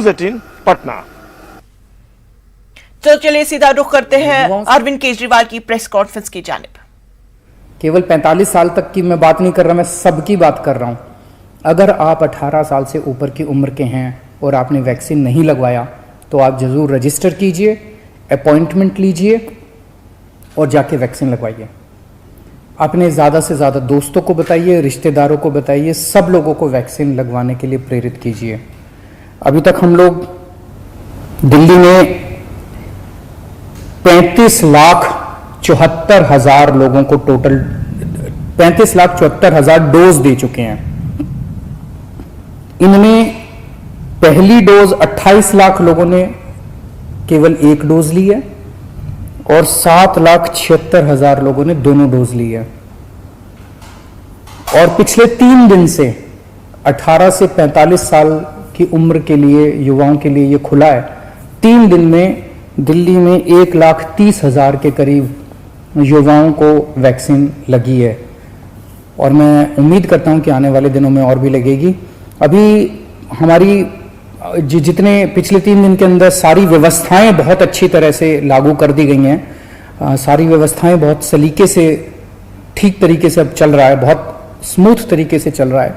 18 पटना। तो चलिए सीधा रुख करते हैं अरविंद केजरीवाल की प्रेस कॉन्फ्रेंस की जानिब। केवल 45 साल तक की मैं बात नहीं कर रहा, मैं सबकी बात कर रहा हूं। अगर आप 18 साल से ऊपर की उम्र के हैं और आपने वैक्सीन नहीं लगवाया तो आप जरूर रजिस्टर कीजिए, अपॉइंटमेंट लीजिए और जाके वैक्सीन लगवाइए। अपने ज़्यादा से ज़्यादा दोस्तों को बताइए, रिश्तेदारों को बताइए, सब लोगों को वैक्सीन लगवाने के लिए प्रेरित कीजिए। अभी तक हम लोग दिल्ली में 35,74,000 लोगों को टोटल 35,74,000 डोज दे चुके हैं। इनमें पहली डोज 28 लाख लोगों ने केवल एक डोज ली है और 7,76,000 लोगों ने दोनों डोज ली है। और पिछले 3 दिन से 18 से 45 साल की उम्र के लिए, युवाओं के लिए ये खुला है। 3 दिन में दिल्ली में 1,30,000 के करीब युवाओं को वैक्सीन लगी है और मैं उम्मीद करता हूं कि आने वाले दिनों में और भी लगेगी। अभी हमारी जितने पिछले 3 दिन के अंदर सारी व्यवस्थाएं बहुत अच्छी तरह से लागू कर दी गई हैं। सारी व्यवस्थाएं बहुत सलीके से, ठीक तरीके से अब चल रहा है, बहुत स्मूथ तरीके से चल रहा है।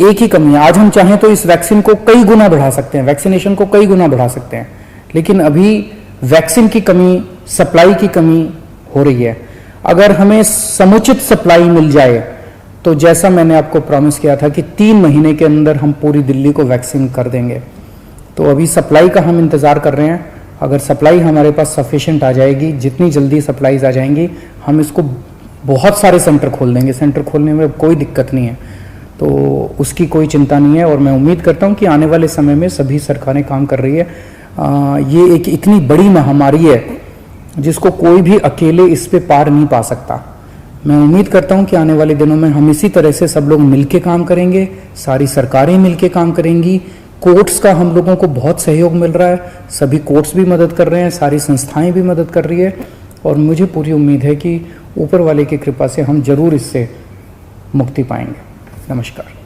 एक ही कमी है, आज हम चाहें तो इस वैक्सीन को कई गुना बढ़ा सकते हैं, वैक्सीनेशन को कई गुना बढ़ा सकते हैं, लेकिन अभी वैक्सीन की कमी, सप्लाई की कमी हो रही है। अगर हमें समुचित सप्लाई मिल जाए तो जैसा मैंने आपको प्रॉमिस किया था कि 3 महीने के अंदर हम पूरी दिल्ली को वैक्सीन कर देंगे, तो अभी सप्लाई का हम इंतज़ार कर रहे हैं। अगर सप्लाई हमारे पास सफिशिएंट आ जाएगी, जितनी जल्दी सप्लाईज आ जाएंगी, हम इसको बहुत सारे सेंटर खोल देंगे। सेंटर खोलने में कोई दिक्कत नहीं है, तो उसकी कोई चिंता नहीं है। और मैं उम्मीद करता हूं कि आने वाले समय में सभी सरकारें काम कर रही है। ये एक इतनी बड़ी महामारी है जिसको कोई भी अकेले इस पे पार नहीं पा सकता। मैं उम्मीद करता हूं कि आने वाले दिनों में हम इसी तरह से सब लोग मिलके काम करेंगे, सारी सरकारें मिलके काम करेंगी। कोर्ट्स का हम लोगों को बहुत सहयोग मिल रहा है, सभी कोर्ट्स भी मदद कर रहे हैं, सारी संस्थाएं भी मदद कर रही है और मुझे पूरी उम्मीद है कि ऊपर वाले की कृपा से हम जरूर इससे मुक्ति पाएंगे। नमस्कार।